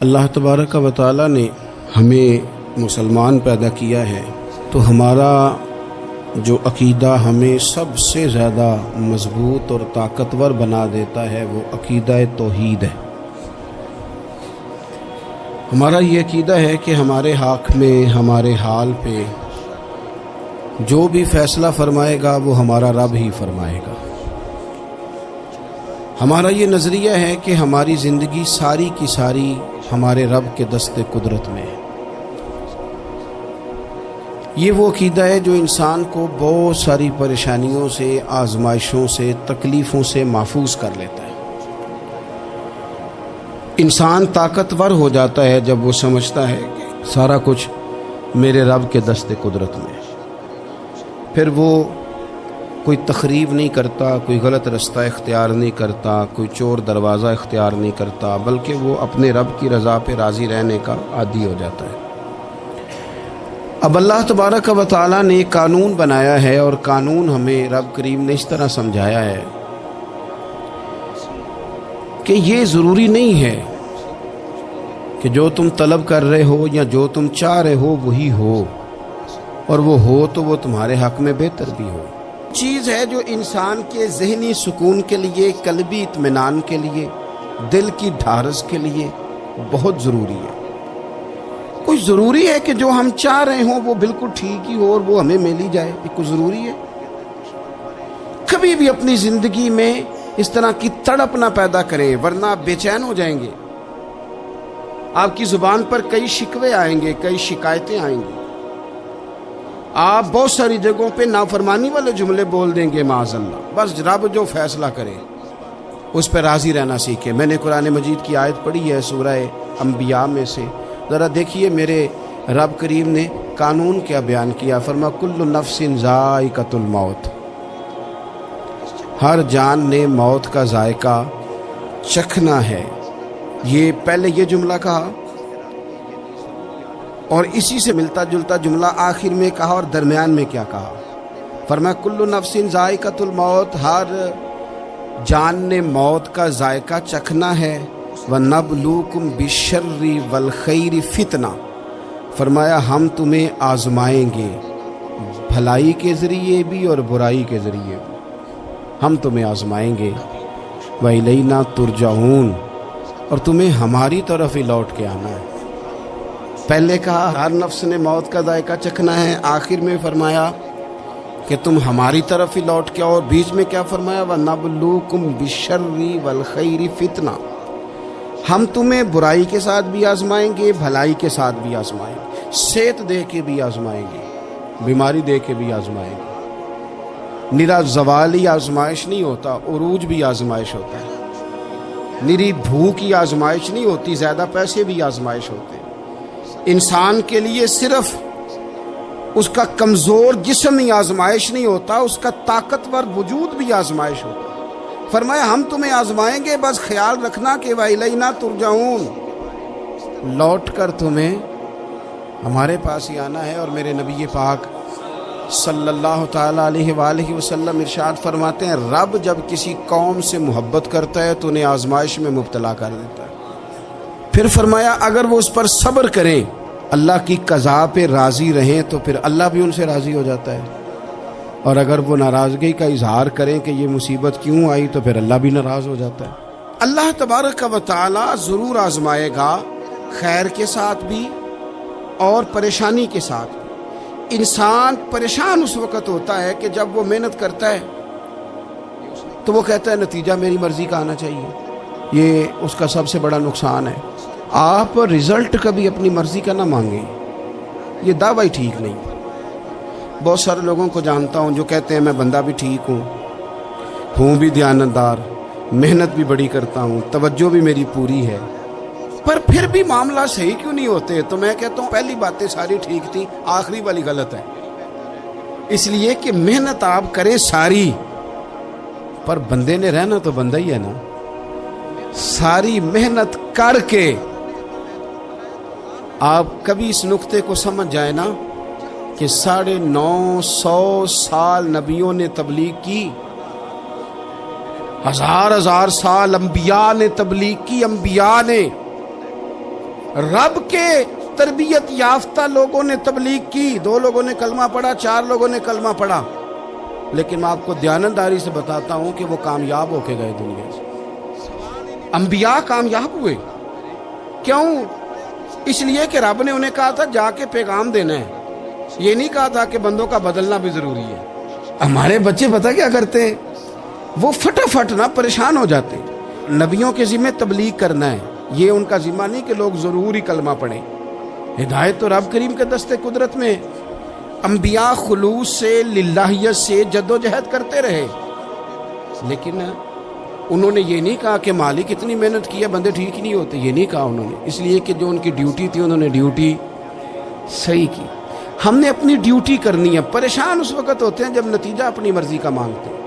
اللہ تبارک و تعالی نے ہمیں مسلمان پیدا کیا ہے تو ہمارا جو عقیدہ ہمیں سب سے زیادہ مضبوط اور طاقتور بنا دیتا ہے وہ عقیدہ توحید ہے۔ ہمارا یہ عقیدہ ہے کہ ہمارے حق میں ہمارے حال پہ جو بھی فیصلہ فرمائے گا وہ ہمارا رب ہی فرمائے گا۔ ہمارا یہ نظریہ ہے کہ ہماری زندگی ساری کی ساری ہمارے رب کے دست قدرت میں ہے۔ یہ وہ عقیدہ ہے جو انسان کو بہت ساری پریشانیوں سے، آزمائشوں سے، تکلیفوں سے محفوظ کر لیتا ہے۔ انسان طاقتور ہو جاتا ہے جب وہ سمجھتا ہے کہ سارا کچھ میرے رب کے دست قدرت میں ہے۔ پھر وہ کوئی تخریب نہیں کرتا، کوئی غلط رستہ اختیار نہیں کرتا، کوئی چور دروازہ اختیار نہیں کرتا، بلکہ وہ اپنے رب کی رضا پہ راضی رہنے کا عادی ہو جاتا ہے۔ اب اللہ تبارک و تعالیٰ نے ایک قانون بنایا ہے، اور قانون ہمیں رب کریم نے اس طرح سمجھایا ہے کہ یہ ضروری نہیں ہے کہ جو تم طلب کر رہے ہو یا جو تم چاہ رہے ہو وہی ہو، اور وہ ہو تو وہ تمہارے حق میں بہتر بھی ہو۔ چیز ہے جو انسان کے ذہنی سکون کے لیے، قلبی اطمینان کے لیے، دل کی ڈھارس کے لیے بہت ضروری ہے۔ کوئی ضروری ہے کہ جو ہم چاہ رہے ہوں وہ بالکل ٹھیک ہی ہو اور وہ ہمیں مل ہی جائے؟ یہ کوئی ضروری ہے؟ کبھی بھی اپنی زندگی میں اس طرح کی تڑپ نہ پیدا کریں، ورنہ آپ بے چین ہو جائیں گے۔ آپ کی زبان پر کئی شکوے آئیں گے، کئی شکایتیں آئیں گی، آپ بہت ساری جگہوں پہ نافرمانی والے جملے بول دیں گے معاذ اللہ۔ بس رب جو فیصلہ کرے اس پہ راضی رہنا سیکھیں۔ میں نے قرآن مجید کی آیت پڑھی ہے سورہ انبیاء میں سے، ذرا دیکھیے میرے رب کریم نے قانون کیا بیان کیا۔ فرما کل نفس ذائقۃ الموت، ہر جان نے موت کا ذائقہ چکھنا ہے۔ یہ پہلے یہ جملہ کہا اور اسی سے ملتا جلتا جملہ آخر میں کہا، اور درمیان میں کیا کہا؟ فرمایا کل نفس ذائقۃ الموت، ہر جان نے موت کا ذائقہ چکھنا ہے۔ وَنَبْلُوكُمْ بِالشَّرِّ وَالْخَيْرِ فِتْنَةً، فرمایا ہم تمہیں آزمائیں گے بھلائی کے ذریعے بھی اور برائی کے ذریعے بھی، ہم تمہیں آزمائیں گے۔ وَإِلَيْنَا تُرْجَعُونَ، اور تمہیں ہماری طرف ہی لوٹ کے آنا ہے۔ پہلے کہا ہر نفس نے موت کا ذائقہ چکھنا ہے، آخر میں فرمایا کہ تم ہماری طرف ہی لوٹ کے آؤ، اور بیچ میں کیا فرمایا؟ وَنَبْلُوكُمْ بِالشَّرِّ وَالْخَيْرِ فِتْنَةً، ہم تمہیں برائی کے ساتھ بھی آزمائیں گے، بھلائی کے ساتھ بھی آزمائیں گے، صحت دے کے بھی آزمائیں گے، بیماری دے کے بھی آزمائیں گے۔ نرا زوالی آزمائش نہیں ہوتا، عروج بھی آزمائش ہوتا ہے۔ نری بھوک کی آزمائش نہیں ہوتی، زیادہ پیسے بھی آزمائش ہوتے ہیں۔ انسان کے لیے صرف اس کا کمزور جسم ہی آزمائش نہیں ہوتا، اس کا طاقتور وجود بھی آزمائش ہوتا ہے۔ فرمایا ہم تمہیں آزمائیں گے، بس خیال رکھنا کہ وَإِلَيْنَا تُرْجَعُونَ، لوٹ کر تمہیں ہمارے پاس ہی آنا ہے۔ اور میرے نبی پاک صلی اللہ تعالیٰ علیہ وآلہ وسلم ارشاد فرماتے ہیں، رب جب کسی قوم سے محبت کرتا ہے تو انہیں آزمائش میں مبتلا کر دیتا ہے۔ پھر فرمایا اگر وہ اس پر صبر کریں، اللہ کی قضا پہ راضی رہیں، تو پھر اللہ بھی ان سے راضی ہو جاتا ہے، اور اگر وہ ناراضگی کا اظہار کریں کہ یہ مصیبت کیوں آئی تو پھر اللہ بھی ناراض ہو جاتا ہے۔ اللہ تبارک و تعالی ضرور آزمائے گا، خیر کے ساتھ بھی اور پریشانی کے ساتھ بھی۔ انسان پریشان اس وقت ہوتا ہے کہ جب وہ محنت کرتا ہے تو وہ کہتا ہے نتیجہ میری مرضی کا آنا چاہیے، یہ اس کا سب سے بڑا نقصان ہے۔ آپ رزلٹ کبھی اپنی مرضی کا نہ مانگیں، یہ دعویٰ ہی ٹھیک نہیں۔ بہت سارے لوگوں کو جانتا ہوں جو کہتے ہیں میں بندہ بھی ٹھیک ہوں بھی دیانتدار، محنت بھی بڑی کرتا ہوں، توجہ بھی میری پوری ہے، پر پھر بھی معاملہ صحیح کیوں نہیں ہوتے؟ تو میں کہتا ہوں پہلی باتیں ساری ٹھیک تھیں، آخری والی غلط ہے۔ اس لیے کہ محنت آپ کریں ساری، پر بندے نے رہنا تو بندہ ہی ہے نا۔ ساری محنت کر کے آپ کبھی اس نقطے کو سمجھ جائیں نا کہ 950 سال نبیوں نے تبلیغ کی، ہزار سال انبیاء نے تبلیغ کی، انبیاء نے رب کے تربیت یافتہ لوگوں نے تبلیغ کی، 2 لوگوں نے کلمہ پڑھا، 4 لوگوں نے کلمہ پڑھا، لیکن میں آپ کو دیانتداری سے بتاتا ہوں کہ وہ کامیاب ہو کے گئے دنیا سے۔ انبیاء کامیاب ہوئے، کیوں؟ اس لیے کہ رب نے انہیں کہا تھا جا کے پیغام دینا ہے، یہ نہیں کہا تھا کہ بندوں کا بدلنا بھی ضروری ہے۔ ہمارے بچے پتہ کیا کرتے ہیں؟ وہ فٹافٹ نہ پریشان ہو جاتے ہیں۔ نبیوں کے ذمہ تبلیغ کرنا ہے، یہ ان کا ذمہ نہیں کہ لوگ ضروری کلمہ پڑھیں۔ ہدایت تو رب کریم کے دستے قدرت میں۔ انبیاء خلوص سے، للہیت سے جد و جہد کرتے رہے، لیکن انہوں نے یہ نہیں کہا کہ مالک اتنی محنت کی ہے بندے ٹھیک ہی نہیں ہوتے، یہ نہیں کہا انہوں نے، اس لیے کہ جو ان کی ڈیوٹی تھی انہوں نے ڈیوٹی صحیح کی۔ ہم نے اپنی ڈیوٹی کرنی ہے۔ پریشان اس وقت ہوتے ہیں جب نتیجہ اپنی مرضی کا مانگتے ہیں،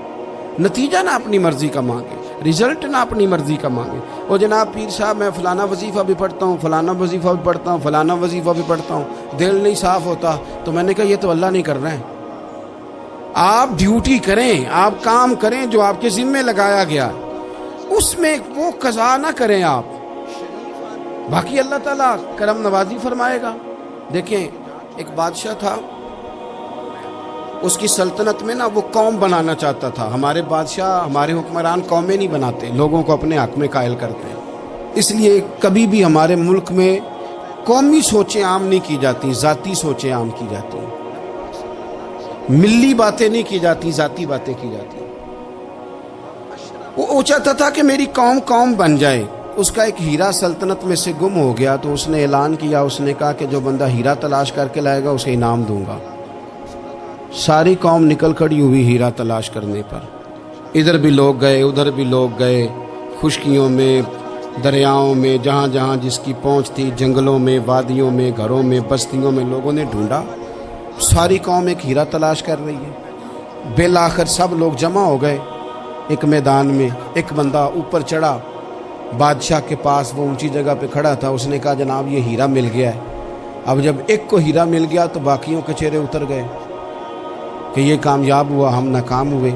نتیجہ نہ اپنی مرضی کا مانگے، رزلٹ نہ اپنی مرضی کا مانگے۔ وہ جناب پیر صاحب میں فلانا وظیفہ بھی پڑھتا ہوں، فلانا وظیفہ بھی پڑھتا ہوں، فلانا وظیفہ بھی پڑھتا ہوں، دل نہیں صاف ہوتا، تو میں نے کہا یہ تو اللہ نہیں کر رہا ہے۔ آپ ڈیوٹی کریں، آپ کام کریں جو آپ کے ذمے لگایا گیا، اس میں وہ قضا نہ کریں آپ، باقی اللہ تعالیٰ کرم نوازی فرمائے گا۔ دیکھیں ایک بادشاہ تھا، اس کی سلطنت میں نا وہ قوم بنانا چاہتا تھا۔ ہمارے بادشاہ، ہمارے حکمران قومیں نہیں بناتے، لوگوں کو اپنے حق میں قائل کرتے ہیں۔ اس لیے کبھی بھی ہمارے ملک میں قومی سوچیں عام نہیں کی جاتی، ذاتی سوچیں عام کی جاتی ہیں، ملی باتیں نہیں کی جاتی، ذاتی باتیں کی جاتی ہیں۔ وہ چاہتا تھا کہ میری قوم بن جائے۔ اس کا ایک ہیرا سلطنت میں سے گم ہو گیا، تو اس نے اعلان کیا، اس نے کہا کہ جو بندہ ہیرا تلاش کر کے لائے گا اسے انعام دوں گا۔ ساری قوم نکل کھڑی ہوئی ہیرا تلاش کرنے پر، ادھر بھی لوگ گئے، ادھر بھی لوگ گئے، خشکیوں میں، دریاؤں میں، جہاں جہاں جس کی پہنچ تھی، جنگلوں میں، وادیوں میں، گھروں میں، بستیوں میں لوگوں نے ڈھونڈا۔ ساری قوم ایک ہیرا تلاش کر رہی ہے۔ بالآخر سب لوگ جمع ہو گئے ایک میدان میں۔ ایک بندہ اوپر چڑھا بادشاہ کے پاس، وہ اونچی جگہ پہ کھڑا تھا۔ اس نے کہا جناب یہ ہیرا مل گیا ہے۔ اب جب ایک کو ہیرا مل گیا تو باقیوں کے چہرے اتر گئے کہ یہ کامیاب ہوا، ہم ناکام ہوئے۔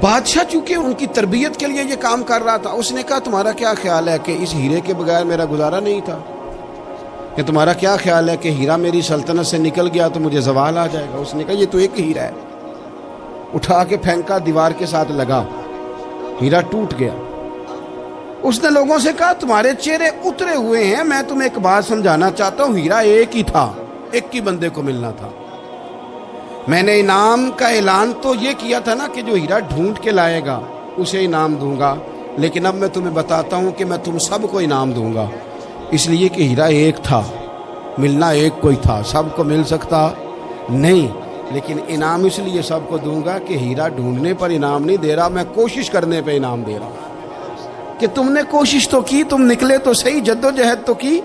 بادشاہ چونکہ ان کی تربیت کے لیے یہ کام کر رہا تھا، اس نے کہا تمہارا کیا خیال ہے کہ اس ہیرے کے بغیر میرا گزارا نہیں تھا؟ کہ تمہارا کیا خیال ہے کہ ہیرا میری سلطنت سے نکل گیا تو مجھے زوال آ جائے گا؟ اس نے کہا یہ تو ایک ہیرا ہے۔ اٹھا کے پھینکا، دیوار کے ساتھ لگا، ہیرا ٹوٹ گیا۔ اس نے لوگوں سے کہا تمہارے چہرے اترے ہوئے ہیں، میں تمہیں ایک بات سمجھانا چاہتا ہوں، ہیرا ایک ہی تھا، ایک ہی بندے کو ملنا تھا۔ میں نے انعام کا اعلان تو یہ کیا تھا نا کہ جو ہیرا ڈھونڈ کے لائے گا اسے انعام دوں گا، لیکن اب میں تمہیں بتاتا ہوں کہ میں تم سب کو انعام دوں گا، اس لیے کہ ہیرا ایک تھا، ملنا ایک کو ہی تھا، سب کو مل سکتا نہیں، لیکن انعام اس لیے سب کو دوں گا کہ ہیرا ڈھونڈنے پر انعام نہیں دے رہا، میں کوشش کرنے پہ انعام دے رہا ہوں کہ تم نے کوشش تو کی، تم نکلے تو صحیح، جد و جہد تو کی۔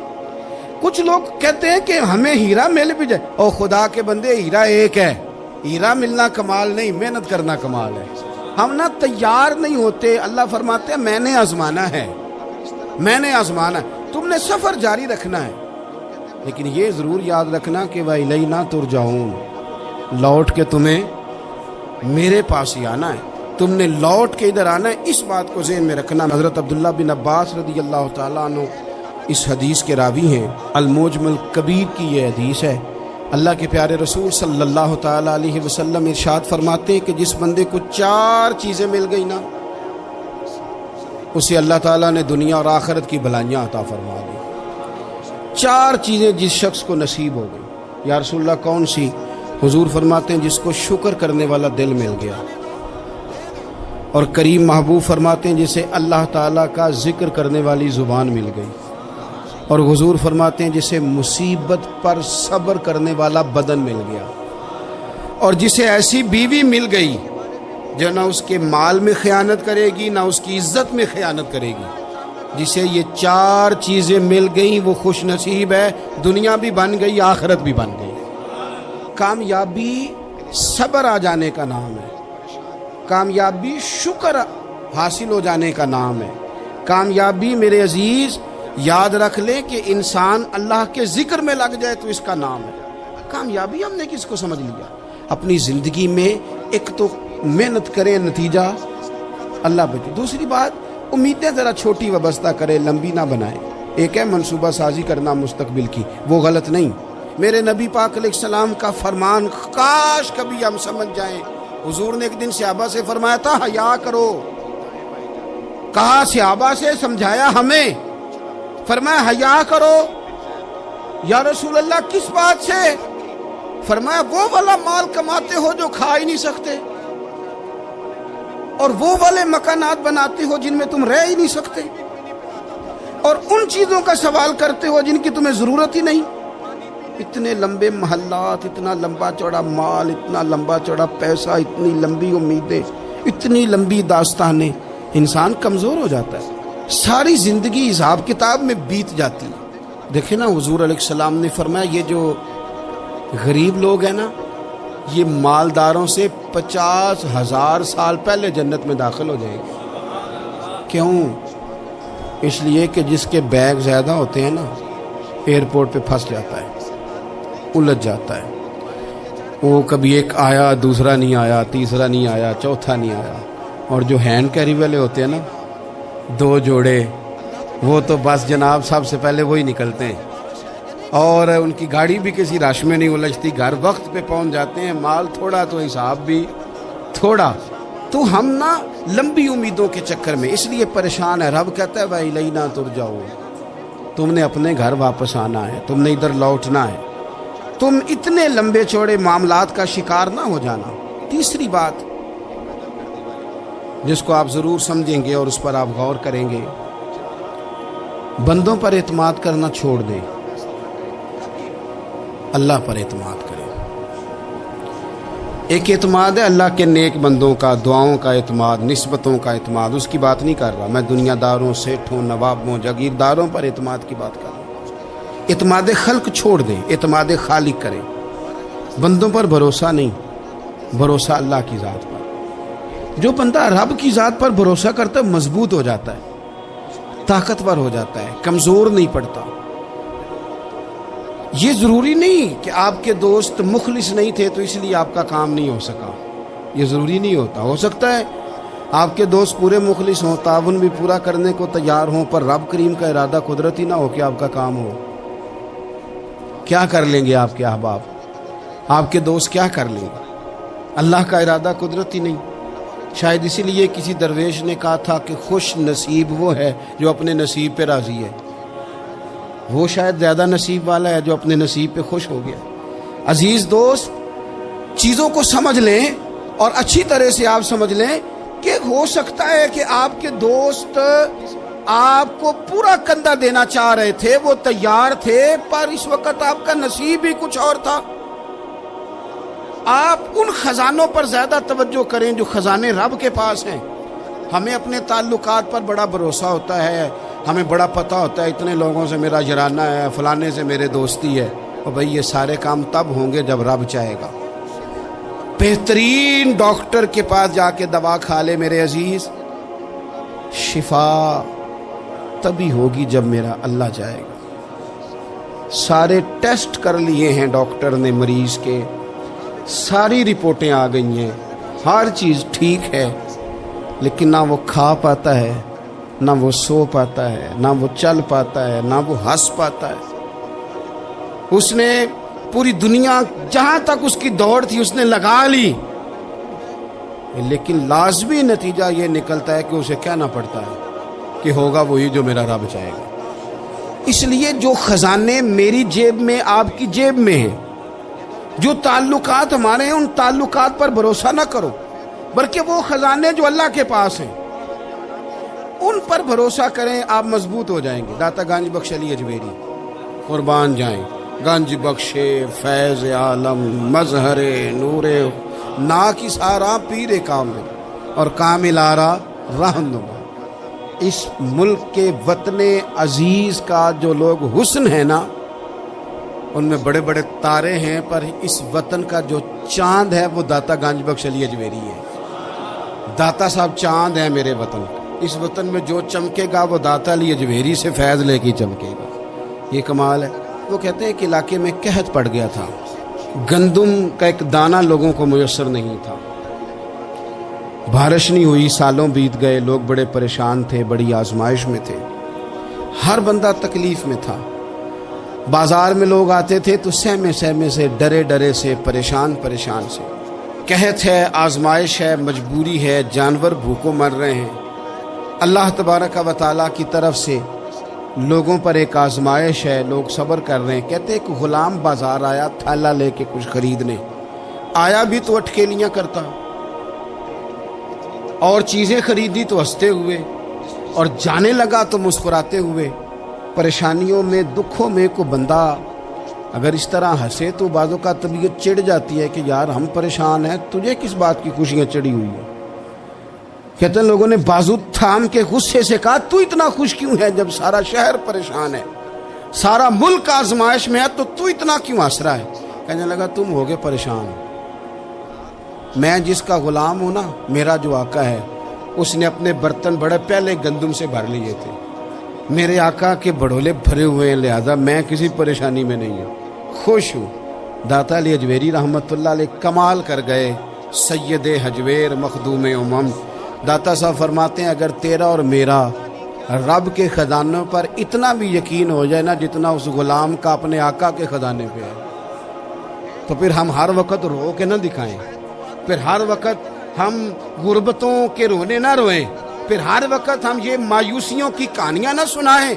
کچھ لوگ کہتے ہیں کہ ہمیں ہیرا مل بھی جائے، او خدا کے بندے ہیرا ایک ہے، ہیرا ملنا کمال نہیں، محنت کرنا کمال ہے۔ ہم نہ تیار نہیں ہوتے۔ اللہ فرماتے ہیں میں نے آزمانا ہے، میں نے آزمانا ہے، تم نے سفر جاری رکھنا ہے، لیکن یہ ضرور یاد رکھنا کہ وَإِلَيْنَا تُرْجَعُونَ، لوٹ کے تمہیں میرے پاس ہی آنا ہے، تم نے لوٹ کے ادھر آنا ہے، اس بات کو ذہن میں رکھنا۔ حضرت عبداللہ بن عباس رضی اللہ تعالیٰ عنہ اس حدیث کے راوی ہیں، المعجم الکبیر کی یہ حدیث ہے۔ اللہ کے پیارے رسول صلی اللہ تعالیٰ علیہ وسلم ارشاد فرماتے ہیں کہ جس بندے کو 4 چیزیں مل گئی نا، اسے اللہ تعالیٰ نے دنیا اور آخرت کی بھلائیاں عطا فرما دی۔ 4 چیزیں جس شخص کو نصیب ہو گئی۔ یا رسول اللہ کون سی؟ حضور فرماتے ہیں جس کو شکر کرنے والا دل مل گیا، اور کریم محبوب فرماتے ہیں جسے اللہ تعالیٰ کا ذکر کرنے والی زبان مل گئی، اور حضور فرماتے ہیں جسے مصیبت پر صبر کرنے والا بدن مل گیا، اور جسے ایسی بیوی مل گئی جو نہ اس کے مال میں خیانت کرے گی، نہ اس کی عزت میں خیانت کرے گی۔ جسے یہ 4 چیزیں مل گئیں وہ خوش نصیب ہے، دنیا بھی بن گئی، آخرت بھی بن گئی۔ کامیابی صبر آ جانے کا نام ہے، کامیابی شکر حاصل ہو جانے کا نام ہے، کامیابی میرے عزیز یاد رکھ لیں کہ انسان اللہ کے ذکر میں لگ جائے تو اس کا نام ہے کامیابی۔ ہم نے کس کو سمجھ لیا؟ اپنی زندگی میں ایک تو محنت کریں، نتیجہ اللہ بچے۔ دوسری بات، امیدیں ذرا چھوٹی وابستہ کریں، لمبی نہ بنائیں۔ ایک ہے منصوبہ سازی کرنا مستقبل کی، وہ غلط نہیں۔ میرے نبی پاک علیہ السلام کا فرمان کاش کبھی ہم سمجھ جائیں۔ حضور نے ایک دن صحابہ سے فرمایا تھا حیا کرو، کہا صحابہ سے، سمجھایا ہمیں، فرمایا حیا کرو۔ یا رسول اللہ کس بات سے؟ فرمایا وہ والا مال کماتے ہو جو کھا ہی نہیں سکتے، اور وہ والے مکانات بناتے ہو جن میں تم رہ ہی نہیں سکتے، اور ان چیزوں کا سوال کرتے ہو جن کی تمہیں ضرورت ہی نہیں۔ اتنے لمبے محلات، اتنا لمبا چوڑا مال، اتنا لمبا چوڑا پیسہ، اتنی لمبی امیدیں، اتنی لمبی داستانیں، انسان کمزور ہو جاتا ہے، ساری زندگی حساب کتاب میں بیت جاتی ہے۔ دیکھیں نا، حضور علیہ السلام نے فرمایا یہ جو غریب لوگ ہیں نا، یہ مالداروں سے 50,000 سال پہلے جنت میں داخل ہو جائیں گے۔ کیوں؟ اس لیے کہ جس کے بیگ زیادہ ہوتے ہیں نا، ایئرپورٹ پہ پھنس جاتا ہے، الجھ جاتا ہے۔ وہ کبھی ایک آیا، دوسرا نہیں آیا، تیسرا نہیں آیا، چوتھا نہیں آیا۔ اور جو ہینڈ کیری والے ہوتے ہیں نا، 2 جوڑے، وہ تو بس جناب سب سے پہلے وہی نکلتے ہیں، اور ان کی گاڑی بھی کسی رش میں نہیں الجھتی، گھر وقت پہ پہنچ جاتے ہیں۔ مال تھوڑا تو حساب بھی تھوڑا۔ تو ہم نا لمبی امیدوں کے چکر میں اس لیے پریشان ہے۔ رب کہتا ہے وَإِلَيْنَا تُرْجَعُونَ، تم نے اپنے گھر واپس آنا ہے، تم نے ادھر لوٹنا ہے، تم اتنے لمبے چوڑے معاملات کا شکار نہ ہو جانا۔ تیسری بات جس کو آپ ضرور سمجھیں گے اور اس پر آپ غور کریں گے، بندوں پر اعتماد کرنا چھوڑ دیں، اللہ پر اعتماد کریں۔ ایک اعتماد ہے اللہ کے نیک بندوں کا، دعاؤں کا اعتماد، نسبتوں کا اعتماد، اس کی بات نہیں کر رہا میں، دنیا داروں، سیٹھوں، نوابوں، جاگیرداروں پر اعتماد کی بات کر رہا ہوں۔ اعتماد خلق چھوڑ دیں، اعتماد خالق کریں۔ بندوں پر بھروسہ نہیں، بھروسہ اللہ کی ذات پر۔ جو بندہ رب کی ذات پر بھروسہ کرتا ہے مضبوط ہو جاتا ہے، طاقتور ہو جاتا ہے، کمزور نہیں پڑتا۔ یہ ضروری نہیں کہ آپ کے دوست مخلص نہیں تھے تو اس لیے آپ کا کام نہیں ہو سکا، یہ ضروری نہیں ہوتا۔ ہو سکتا ہے آپ کے دوست پورے مخلص ہوں، تعاون بھی پورا کرنے کو تیار ہوں، پر رب کریم کا ارادہ قدرتی نہ ہو کہ آپ کا کام ہو۔ کیا کر لیں گے آپ کے احباب، آپ کے دوست کیا کر لیں گے؟ اللہ کا ارادہ قدرتی نہیں۔ شاید اسی لیے کسی درویش نے کہا تھا کہ خوش نصیب وہ ہے جو اپنے نصیب پہ راضی ہے۔ وہ شاید زیادہ نصیب والا ہے جو اپنے نصیب پہ خوش ہو گیا۔ عزیز دوست، چیزوں کو سمجھ لیں اور اچھی طرح سے آپ سمجھ لیں کہ ہو سکتا ہے کہ آپ کے دوست آپ کو پورا کندھا دینا چاہ رہے تھے، وہ تیار تھے، پر اس وقت آپ کا نصیب ہی کچھ اور تھا۔ آپ ان خزانوں پر زیادہ توجہ کریں جو خزانے رب کے پاس ہیں۔ ہمیں اپنے تعلقات پر بڑا بھروسہ ہوتا ہے، ہمیں بڑا پتہ ہوتا ہے اتنے لوگوں سے میرا جرانہ ہے، فلانے سے میرے دوستی ہے، اور بھئی یہ سارے کام تب ہوں گے جب رب چاہے گا۔ بہترین ڈاکٹر کے پاس جا کے دوا کھا لے میرے عزیز، شفا تبھی ہوگی جب میرا اللہ چاہے گا۔ سارے ٹیسٹ کر لیے ہیں ڈاکٹر نے مریض کے، ساری رپورٹیں آ گئی ہیں، ہر چیز ٹھیک ہے، لیکن نہ وہ کھا پاتا ہے، نہ وہ سو پاتا ہے، نہ وہ چل پاتا ہے، نہ وہ ہنس پاتا ہے۔ اس نے پوری دنیا جہاں تک اس کی دوڑ تھی اس نے لگا لی، لیکن لازمی نتیجہ یہ نکلتا ہے کہ اسے کہنا پڑتا ہے کہ ہوگا وہی جو میرا رب چاہے گا۔ اس لیے جو خزانے میری جیب میں، آپ کی جیب میں ہیں، جو تعلقات ہمارے ہیں، ان تعلقات پر بھروسہ نہ کرو، بلکہ وہ خزانے جو اللہ کے پاس ہیں ان پر بھروسہ کریں، آپ مضبوط ہو جائیں گے۔ داتا گنج بخش علی اجمیری قربان جائیں، گنج بخش فیض عالم مظہر نور نا کی سارا پیر کامل اور کامل آرا رہنما۔ اس ملک کے وطن عزیز کا جو لوگ حسن ہے نا، ان میں بڑے بڑے تارے ہیں، پر اس وطن کا جو چاند ہے وہ داتا گنج بخش علی اجمیری ہے۔ داتا صاحب چاند ہے میرے وطن کا۔ اس وطن میں جو چمکے گا وہ داتا علی اجمیری سے فیض لے کے چمکے گا۔ یہ کمال ہے۔ وہ کہتے ہیں کہ علاقے میں قحط پڑ گیا تھا، گندم کا ایک دانہ لوگوں کو میسر نہیں تھا، بارش نہیں ہوئی، سالوں بیت گئے، لوگ بڑے پریشان تھے، بڑی آزمائش میں تھے۔ ہر بندہ تکلیف میں تھا. بازار میں لوگ آتے تھے تو سہمے سہمے سے، ڈرے ڈرے سے، پریشان پریشان سے. قحط ہے، آزمائش ہے، مجبوری ہے، جانور بھوکوں مر رہے ہیں. اللہ تبارک و تعالیٰ کی طرف سے لوگوں پر ایک آزمائش ہے، لوگ صبر کر رہے ہیں. کہتے ایک غلام بازار آیا تھیلا لے کے کچھ خریدنے. آیا بھی تو اٹکیلیاں کرتا اور چیزیں خریدی تو ہنستے ہوئے اور جانے لگا تو مسکراتے ہوئے. پریشانیوں میں، دکھوں میں کو بندہ اگر اس طرح ہنسے تو بعضوں کا طبیعت چڑ جاتی ہے کہ یار ہم پریشان ہیں، تجھے کس بات کی خوشیاں چڑھی ہوئی ہیں. کہتے ہیں لوگوں نے بازو تھام کے غصے سے کہا تو اتنا خوش کیوں ہے جب سارا شہر پریشان ہے، سارا ملک آزمائش میں ہے، تو اتنا کیوں ہنس رہا ہے؟ کہنے لگا تم ہوگے پریشان. میں جس کا غلام ہوں نا، میرا جو آقا ہے اس نے اپنے برتن بڑے پہلے گندم سے بھر لیے تھے. میرے آقا کے بڑولے بھرے ہوئے ہیں، لہذا میں کسی پریشانی میں نہیں ہوں، خوش ہوں. داتا علی حجویری رحمت اللہ علیہ کمال کر گئے، سید حجویر مخدوم امم. داتا صاحب فرماتے ہیں اگر تیرا اور میرا رب کے خزانوں پر اتنا بھی یقین ہو جائے نا جتنا اس غلام کا اپنے آقا کے خزانے پہ ہے، تو پھر ہم ہر وقت رو کے نہ دکھائیں، پھر ہر وقت ہم غربتوں کے رونے نہ روئیں، پھر ہر وقت ہم یہ مایوسیوں کی کہانیاں نہ سنائیں.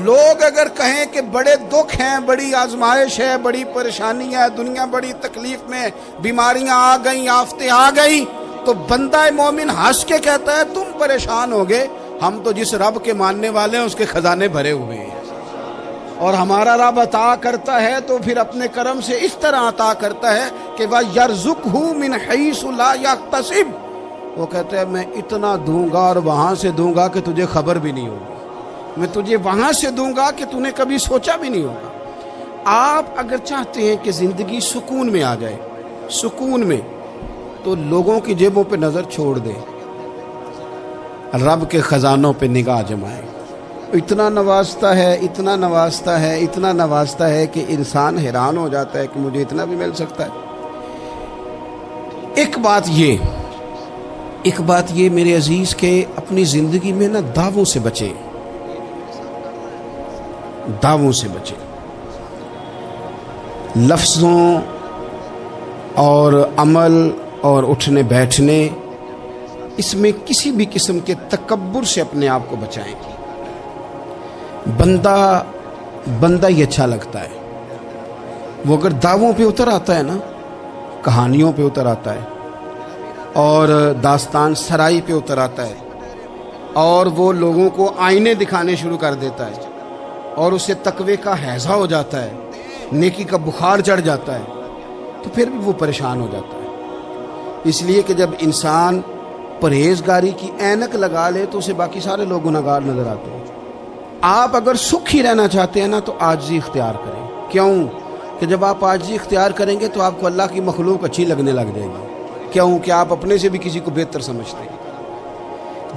لوگ اگر کہیں کہ بڑے دکھ ہیں، بڑی آزمائش ہے، بڑی پریشانی ہے، دنیا بڑی تکلیف میں، بیماریاں آ گئیں، آفتیں آ گئیں، تو بندہ مومن ہنس کے کہتا ہے تم پریشان ہوگے، ہم تو جس رب کے ماننے والے ہیں اس کے خزانے بھرے ہوئے ہیں. اور ہمارا رب عطا کرتا ہے تو پھر اپنے کرم سے اس طرح عطا کرتا ہے کہ وَيَرْزُقْهُ مِنْ حَيْثُ لَا يَحْتَسِبُ. وہ کہتے ہیں میں اتنا دوں گا اور وہاں سے دوں گا کہ تجھے خبر بھی نہیں ہوگی، میں تجھے وہاں سے دوں گا کہ تو نے کبھی سوچا بھی نہیں ہوگا. آپ اگر چاہتے ہیں کہ زندگی سکون میں آ جائے، سکون میں، تو لوگوں کی جیبوں پہ نظر چھوڑ دیں، رب کے خزانوں پہ نگاہ جمائیں. اتنا نوازتا ہے، اتنا نوازتا ہے، اتنا نوازتا ہے کہ انسان حیران ہو جاتا ہے کہ مجھے اتنا بھی مل سکتا ہے. ایک بات یہ میرے عزیز کہ اپنی زندگی میں نا دعووں سے بچے، دعووں سے بچے. لفظوں اور عمل اور اٹھنے بیٹھنے، اس میں کسی بھی قسم کے تکبر سے اپنے آپ کو بچائیں. بندہ یہ اچھا لگتا ہے وہ اگر دعووں پہ اتر آتا ہے نا، کہانیوں پہ اتر آتا ہے اور داستان سرائی پہ اتر آتا ہے اور وہ لوگوں کو آئینے دکھانے شروع کر دیتا ہے اور اسے تقوی کا ہیضہ ہو جاتا ہے، نیکی کا بخار چڑھ جاتا ہے، تو پھر بھی وہ پریشان ہو جاتا ہے. اس لیے کہ جب انسان پرہیزگاری کی اینک لگا لے تو اسے باقی سارے لوگ گناہگار نظر آتے ہیں. آپ اگر سکھی رہنا چاہتے ہیں نا تو عاجزی اختیار کریں. کیوں کہ جب آپ عاجزی اختیار کریں گے تو آپ کو اللہ کی مخلوق اچھی لگنے لگ جائے گی. کیوں کہ آپ اپنے سے بھی کسی کو بہتر سمجھتے ہیں.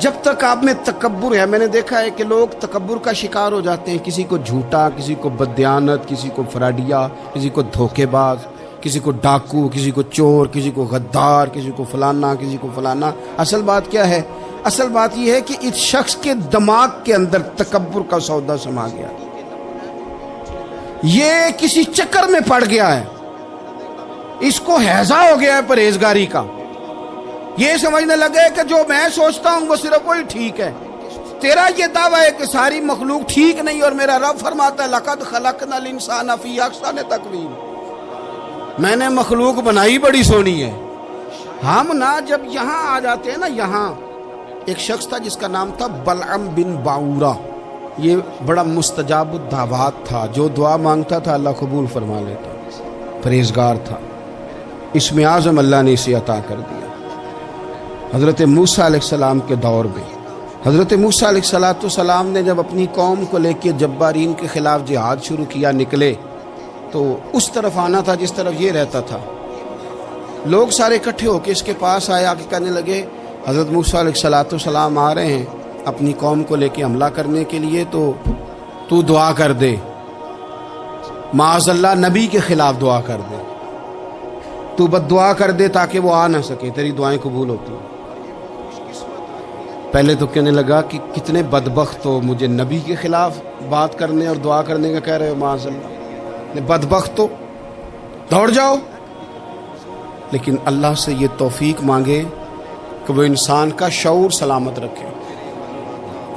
جب تک آپ میں تکبر ہے، میں نے دیکھا ہے کہ لوگ تکبر کا شکار ہو جاتے ہیں، کسی کو جھوٹا، کسی کو بددیانت، کسی کو فراڈیا، کسی کو دھوکے باز، کسی کو ڈاکو، کسی کو چور، کسی کو غدار، کسی کو فلانا، کسی کو فلانا. اصل بات کیا ہے؟ اصل بات یہ ہے کہ اس شخص کے دماغ کے اندر تکبر کا سودا سما گیا، یہ کسی چکر میں پڑ گیا ہے، اس کو ہیضہ ہو گیا ہے پرہیزگاری کا. یہ سمجھنے لگے کہ جو میں سوچتا ہوں وہ صرف وہی ٹھیک ہے. تیرا یہ دعویٰ ہے کہ ساری مخلوق ٹھیک نہیں، اور میرا رب فرماتا ہے لَقَدْ خَلَقْنَا الْإِنسَانَ فِي أَحْسَنِ تَقْوِيمٍ. میں نے مخلوق بنائی بڑی سونی ہے. ہم نا جب یہاں آ جاتے ہیں نا، یہاں ایک شخص تھا جس کا نام تھا بلعم بن باورا. یہ بڑا مستجاب الدعوات تھا، جو دعا مانگتا تھا اللہ قبول فرما لیتا، پرہیزگار تھا. اسم اعظم اللہ نے اسے عطا کر دیا. حضرت موسیٰ علیہ السلام کے دور میں حضرت موسیٰ علیہ السلام نے جب اپنی قوم کو لے کے جبارین کے خلاف جہاد شروع کیا، نکلے تو اس طرف آنا تھا جس طرف یہ رہتا تھا. لوگ سارے اکٹھے ہو کے اس کے پاس آئے، آگے کہنے لگے حضرت موسیٰ علیہ السلام آ رہے ہیں اپنی قوم کو لے کے حملہ کرنے کے لیے، تو دعا کر دے، معاذ اللہ نبی کے خلاف دعا کر دے، تو بد دعا کر دے تاکہ وہ آ نہ سکے، تیری دعائیں قبول ہوتی ہیں. پہلے تو کہنے لگا کہ کتنے بدبخت ہو، مجھے نبی کے خلاف بات کرنے اور دعا کرنے کا کہہ رہے ہو، معاذ اللہ، بدبخت ہو، دوڑ جاؤ۔ لیکن اللہ سے یہ توفیق مانگے کہ وہ انسان کا شعور سلامت رکھے،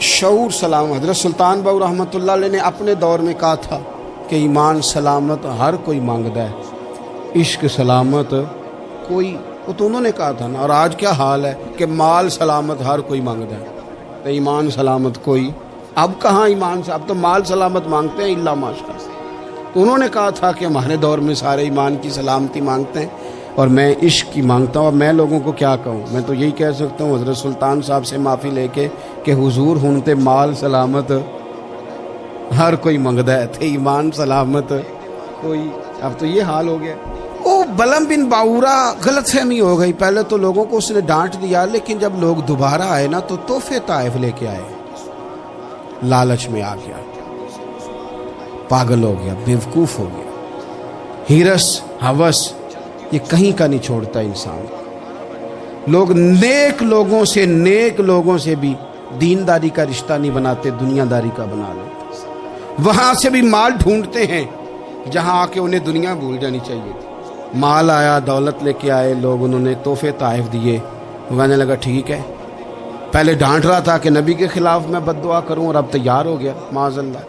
شعور سلامت۔ حضرت سلطان باؤ رحمۃ اللہ علیہ نے اپنے دور میں کہا تھا کہ ایمان سلامت ہر کوئی مانگتا ہے، عشق سلامت کوئی، وہ تو انہوں نے کہا تھا نا۔ اور آج کیا حال ہے کہ مال سلامت ہر کوئی مانگتا ہے، تو ایمان سلامت کوئی۔ اب کہاں ایمان سے، اب تو مال سلامت مانگتے ہیں الا ماشاء اللہ۔ تو انہوں نے کہا تھا کہ ہمارے دور میں سارے ایمان کی سلامتی مانگتے ہیں اور میں عشق کی مانگتا ہوں۔ اور میں لوگوں کو کیا کہوں، میں تو یہی کہہ سکتا ہوں حضرت سلطان صاحب سے معافی لے کے کہ حضور ہونتے مال سلامت ہر کوئی منگدا ہے، تھے ایمان سلامت کوئی۔ اب تو یہ حال ہو گیا۔ وہ بلم بن باورا غلط فہمی ہو گئی، پہلے تو لوگوں کو اس نے ڈانٹ دیا، لیکن جب لوگ دوبارہ آئے نا تو تحفے طائف لے کے آئے، لالچ میں آ گیا، پاگل ہو گیا، بیوقوف ہو گیا۔ ہیرس ہوس یہ کہیں کا نہیں چھوڑتا انسان۔ لوگ نیک لوگوں سے بھی دینداری کا رشتہ نہیں بناتے، دنیا داری کا بنا لیتے۔ وہاں سے بھی مال ڈھونڈتے ہیں جہاں آ کے انہیں دنیا بھول جانی چاہیے تھی۔ مال آیا، دولت لے کے آئے لوگ، انہوں نے تحفے طائف دیے۔ وہ کہنے لگا ٹھیک ہے، پہلے ڈانٹ رہا تھا کہ نبی کے خلاف میں بد دعا کروں اور اب تیار ہو گیا، معاذ اللہ۔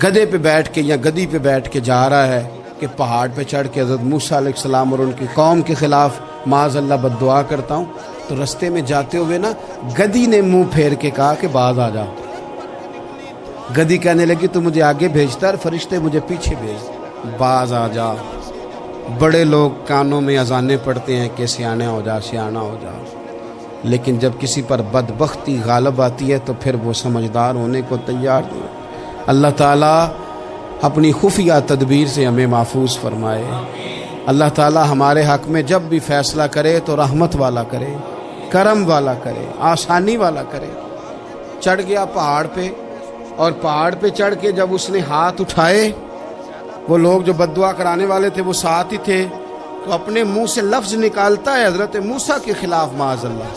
گدھے پہ بیٹھ کے یا گدی پہ بیٹھ کے جا رہا ہے کہ پہاڑ پہ چڑھ کے حضرت موسیٰ علیہ السلام اور ان کی قوم کے خلاف معاذ اللہ بد دعا کرتا ہوں۔ تو رستے میں جاتے ہوئے نا گدی نے منہ پھیر کے کہا کہ باز آ جا۔ گدی کہنے لگی تو مجھے آگے بھیجتا ہے، فرشتے مجھے پیچھے بھیج، باز آ جا۔ بڑے لوگ کانوں میں اذانیں پڑھتے ہیں کہ سیانے ہو جا، سیانا ہو جا، لیکن جب کسی پر بدبختی غالب آتی ہے تو پھر وہ سمجھدار ہونے کو تیار نہیں۔ اللہ تعالیٰ اپنی خفیہ تدبیر سے ہمیں محفوظ فرمائے۔ اللہ تعالیٰ ہمارے حق میں جب بھی فیصلہ کرے تو رحمت والا کرے، کرم والا کرے، آسانی والا کرے۔ چڑھ گیا پہاڑ پہ، اور پہاڑ پہ چڑھ کے جب اس نے ہاتھ اٹھائے، وہ لوگ جو بد دعا کرانے والے تھے وہ ساتھ ہی تھے، تو اپنے منہ سے لفظ نکالتا ہے حضرت موسیٰ کے خلاف معاذ اللہ،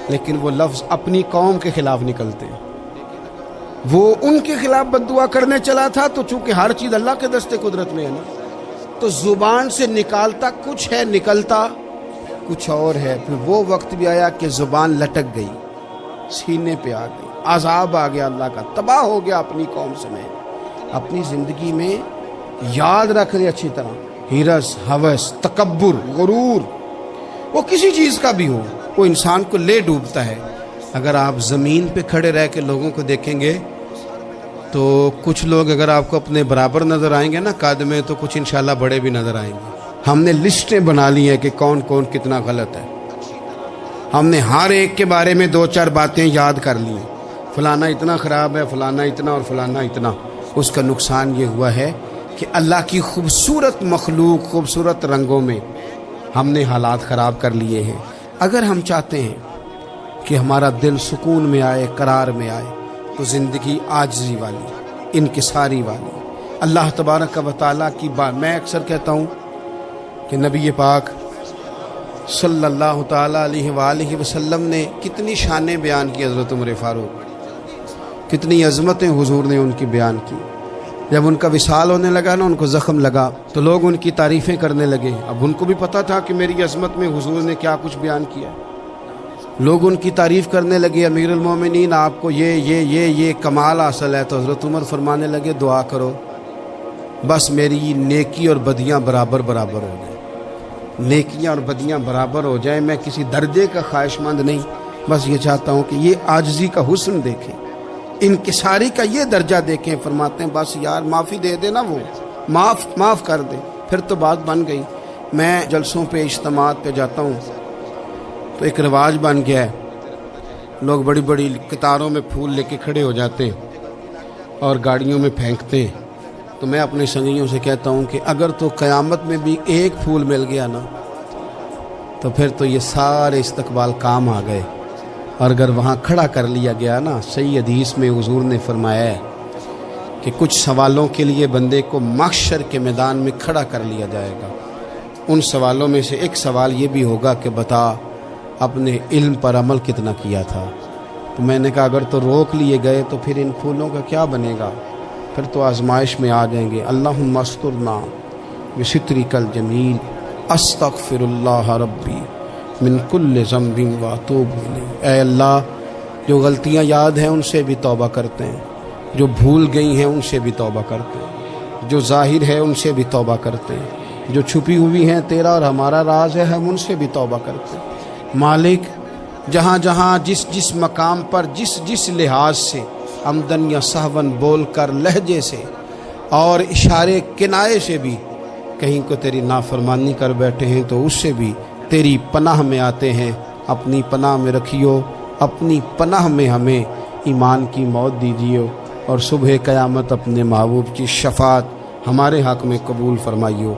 لیکن وہ لفظ اپنی قوم کے خلاف نکلتے ہیں۔ وہ ان کے خلاف بد دعا کرنے چلا تھا، تو چونکہ ہر چیز اللہ کے دستے قدرت میں ہے نا، تو زبان سے نکالتا کچھ ہے، نکلتا کچھ اور ہے۔ پھر وہ وقت بھی آیا کہ زبان لٹک گئی، سینے پہ آ گئی، عذاب آ گیا اللہ کا، تباہ ہو گیا اپنی قوم سمیت۔ اپنی زندگی میں یاد رکھ لے اچھی طرح، ہرس، ہوس، تکبر، غرور، وہ کسی چیز کا بھی ہو، وہ انسان کو لے ڈوبتا ہے۔ اگر آپ زمین پہ کھڑے رہ کے لوگوں کو دیکھیں گے تو کچھ لوگ اگر آپ کو اپنے برابر نظر آئیں گے نا قد میں، تو کچھ انشاءاللہ بڑے بھی نظر آئیں گے۔ ہم نے لسٹیں بنا لی ہیں کہ کون کون کتنا غلط ہے، ہم نے ہر ایک کے بارے میں 2-4 باتیں یاد کر لی ہیں، فلانا اتنا خراب ہے، فلانا اتنا اور فلانا اتنا۔ اس کا نقصان یہ ہوا ہے کہ اللہ کی خوبصورت مخلوق، خوبصورت رنگوں میں ہم نے حالات خراب کر لیے ہیں۔ اگر ہم چاہتے ہیں کہ ہمارا دل سکون میں آئے، قرار میں آئے، تو زندگی عاجزی والی، انکساری والی، اللہ تبارک و تعالیٰ کی بات۔ میں اکثر کہتا ہوں کہ نبی پاک صلی اللہ تعالیٰ علیہ وآلہ وسلم نے کتنی شانیں بیان کی، حضرت عمر فاروق، کتنی عظمتیں حضور نے ان کی بیان کی۔ جب ان کا وصال ہونے لگا نا، ان کو زخم لگا، تو لوگ ان کی تعریفیں کرنے لگے۔ اب ان کو بھی پتہ تھا کہ میری عظمت میں حضور نے کیا کچھ بیان کیا۔ لوگ ان کی تعریف کرنے لگے، امیر المومنین آپ کو یہ کمال حاصل ہے۔ تو حضرت عمر فرمانے لگے دعا کرو بس میری نیکی اور بدیاں برابر برابر ہو جائیں، نیکیاں اور بدیاں برابر ہو جائیں، میں کسی درجے کا خواہش مند نہیں، بس یہ چاہتا ہوں کہ یہ عاجزی کا حسن دیکھیں، انکساری کا یہ درجہ دیکھیں۔ فرماتے ہیں بس یار معافی دے دے نا، وہ معاف کر دے، پھر تو بات بن گئی۔ میں جلسوں پہ، اجتماعات پہ جاتا ہوں تو ایک رواج بن گیا ہے، لوگ بڑی بڑی قطاروں میں پھول لے کے کھڑے ہو جاتے ہیں اور گاڑیوں میں پھینکتے ہیں۔ تو میں اپنے سنگیوں سے کہتا ہوں کہ اگر تو قیامت میں بھی ایک پھول مل گیا نا، تو پھر تو یہ سارے استقبال کام آ گئے۔ اور اگر وہاں کھڑا کر لیا گیا نا، صحیح حدیث میں حضور نے فرمایا ہے کہ کچھ سوالوں کے لیے بندے کو محشر کے میدان میں کھڑا کر لیا جائے گا۔ ان سوالوں میں سے ایک سوال یہ بھی ہوگا کہ بتا اپنے علم پر عمل کتنا کیا تھا۔ تو میں نے کہا اگر تو روک لیے گئے تو پھر ان پھولوں کا کیا بنے گا، پھر تو آزمائش میں آ جائیں گے۔ اللہم استرنا بسترک الجمیل استغفر اللہ ربی من کل ذنب واتوب الیہ۔ اے اللہ، جو غلطیاں یاد ہیں ان سے بھی توبہ کرتے ہیں، جو بھول گئی ہیں ان سے بھی توبہ کرتے ہیں، جو ظاہر ہے ان سے بھی توبہ کرتے ہیں، جو چھپی ہوئی ہیں تیرا اور ہمارا راز ہے ہم ان سے بھی توبہ کرتے ہیں۔ مالک، جہاں جہاں جس جس مقام پر جس جس لحاظ سے عمدن یا سہون بول کر لہجے سے اور اشارے کنائے سے بھی کہیں کو تیری نافرمانی کر بیٹھے ہیں تو اس سے بھی تیری پناہ میں آتے ہیں۔ اپنی پناہ میں رکھیو، اپنی پناہ میں ہمیں ایمان کی موت دیجیو، اور صبح قیامت اپنے محبوب کی شفاعت ہمارے حق میں قبول فرمائیو۔